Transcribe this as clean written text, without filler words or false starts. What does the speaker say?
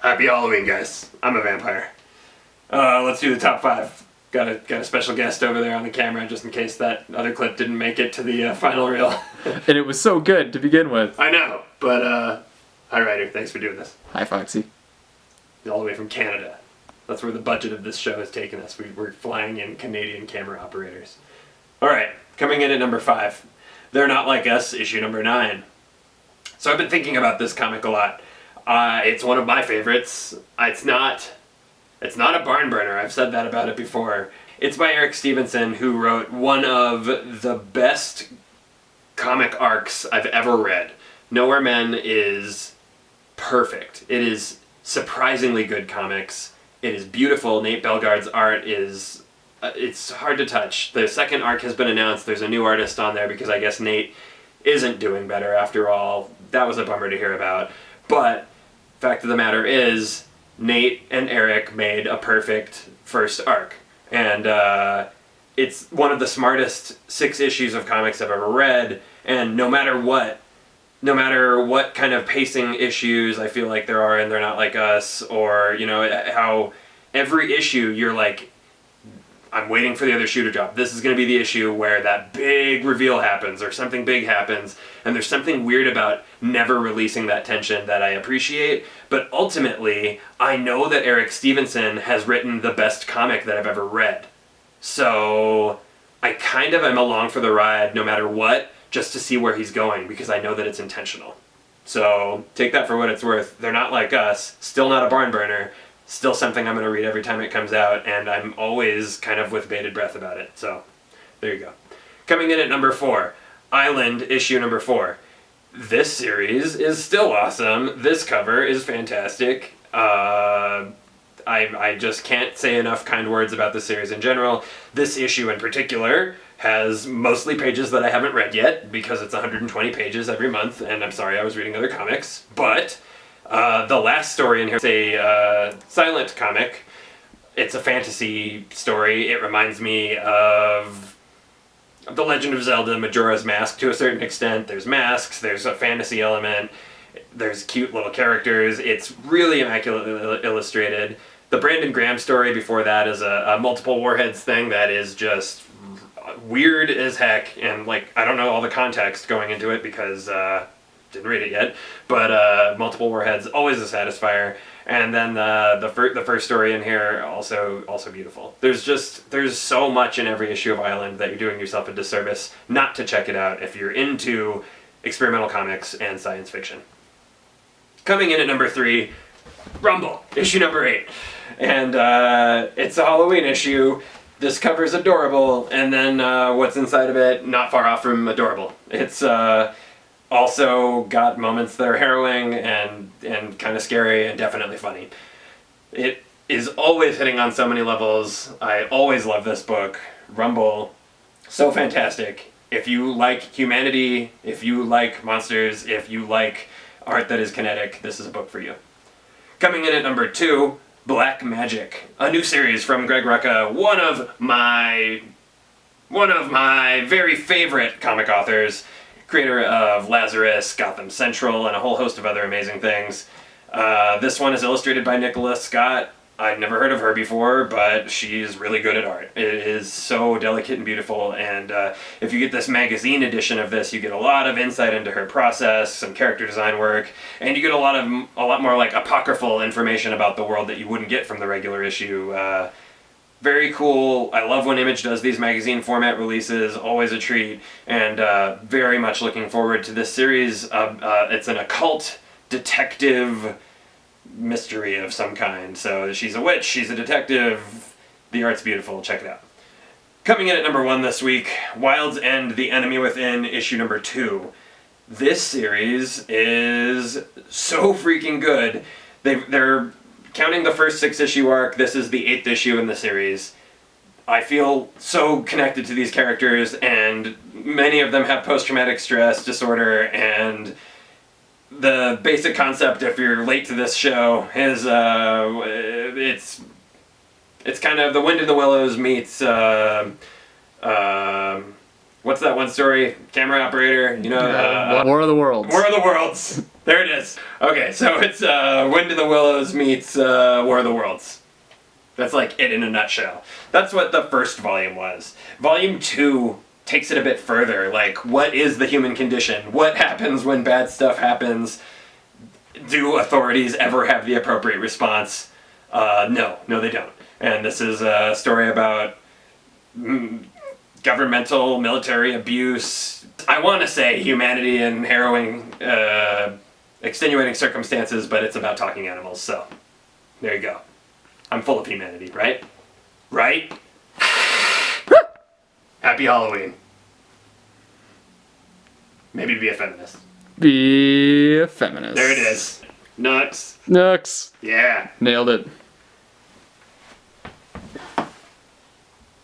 Happy Halloween, guys. I'm a vampire. Let's do the top 5. Got a special guest over there on the camera just in case that other clip didn't make it to the final reel. And it was so good to begin with. I know, but hi Ryder, thanks for doing this. Hi, Foxy. All the way from Canada. That's where the budget of this show has taken us. We're flying in Canadian camera operators. Alright, coming in at number 5. They're Not Like Us, issue number 9. So I've been thinking about this comic a lot. It's one of my favorites. It's not a barn burner. I've said that about it before. It's by Eric Stevenson, who wrote one of the best comic arcs I've ever read. Nowhere Men is perfect. It is surprisingly good comics. It is beautiful. Nate Bellegarde's art is... it's hard to touch. The second arc has been announced. There's a new artist on there because I guess Nate isn't doing better after all. That was a bummer to hear about. But, fact of the matter is, Nate and Eric made a perfect first arc. And it's one of the smartest 6 issues of comics I've ever read. And no matter what kind of pacing issues I feel like there are in They're Not Like Us, or, you know, how every issue you're like, I'm waiting for the other shoe to drop. This is going to be the issue where that big reveal happens or something big happens, and there's something weird about never releasing that tension that I appreciate. But ultimately, I know that Eric Stevenson has written the best comic that I've ever read. So I kind of am along for the ride no matter what, just to see where he's going, because I know that it's intentional. So take that for what it's worth. They're Not Like Us, still not a barn burner. Still something I'm going to read every time it comes out, and I'm always kind of with bated breath about it. So, there you go. Coming in at number 4, Island, issue number 4. This series is still awesome. This cover is fantastic. I just can't say enough kind words about this series in general. This issue in particular has mostly pages that I haven't read yet, because it's 120 pages every month, and I'm sorry I was reading other comics, but... the last story in here is a silent comic. It's a fantasy story. It reminds me of The Legend of Zelda, Majora's Mask to a certain extent. There's masks, there's a fantasy element, there's cute little characters. It's really immaculately illustrated. The Brandon Graham story before that is a multiple warheads thing that is just weird as heck, and like I don't know all the context going into it because didn't read it yet, but multiple warheads, always a satisfier. And then the first story in here, also beautiful. There's so much in every issue of Island that you're doing yourself a disservice not to check it out if you're into experimental comics and science fiction. Coming in at number 3, Rumble, issue number 8. And it's a Halloween issue. This cover's adorable, and then what's inside of it, not far off from adorable. It's also got moments that are harrowing and kind of scary and definitely funny. It is always hitting on so many levels. I always love this book. Rumble, so fantastic. If you like humanity, if you like monsters, if you like art that is kinetic, this is a book for you. Coming in at number 2, Black Magick, a new series from Greg Rucka, one of my very favorite comic authors, creator of Lazarus, Gotham Central, and a whole host of other amazing things. This one is illustrated by Nicola Scott. I'd never heard of her before, but she's really good at art. It is so delicate and beautiful, and if you get this magazine edition of this, you get a lot of insight into her process, some character design work, and you get a lot more like apocryphal information about the world that you wouldn't get from the regular issue. Very cool. I love when Image does these magazine format releases, always a treat, and very much looking forward to this series. It's an occult detective mystery of some kind. So she's a witch, she's a detective, the art's beautiful, check it out. Coming in at number 1 this week, Wild's End, The Enemy Within, issue number 2. This series is so freaking good. They're counting the first 6-issue arc, this is the 8th issue in the series. I feel so connected to these characters, and many of them have post-traumatic stress disorder, and the basic concept, if you're late to this show, is it's kind of The Wind in the Willows meets what's that one story? Camera operator, you know? War of the Worlds. War of the Worlds. There it is. Okay, so it's Wind in the Willows meets War of the Worlds. That's like it in a nutshell. That's what the first volume was. Volume 2 takes it a bit further. Like, what is the human condition? What happens when bad stuff happens? Do authorities ever have the appropriate response? No, they don't. And this is a story about governmental, military abuse. I want to say humanity in harrowing, extenuating circumstances, but it's about talking animals, so there you go. I'm full of humanity, right? Right? Happy Halloween. Maybe be a feminist. Be a feminist. There it is. Nuts. Nux. Yeah. Nailed it.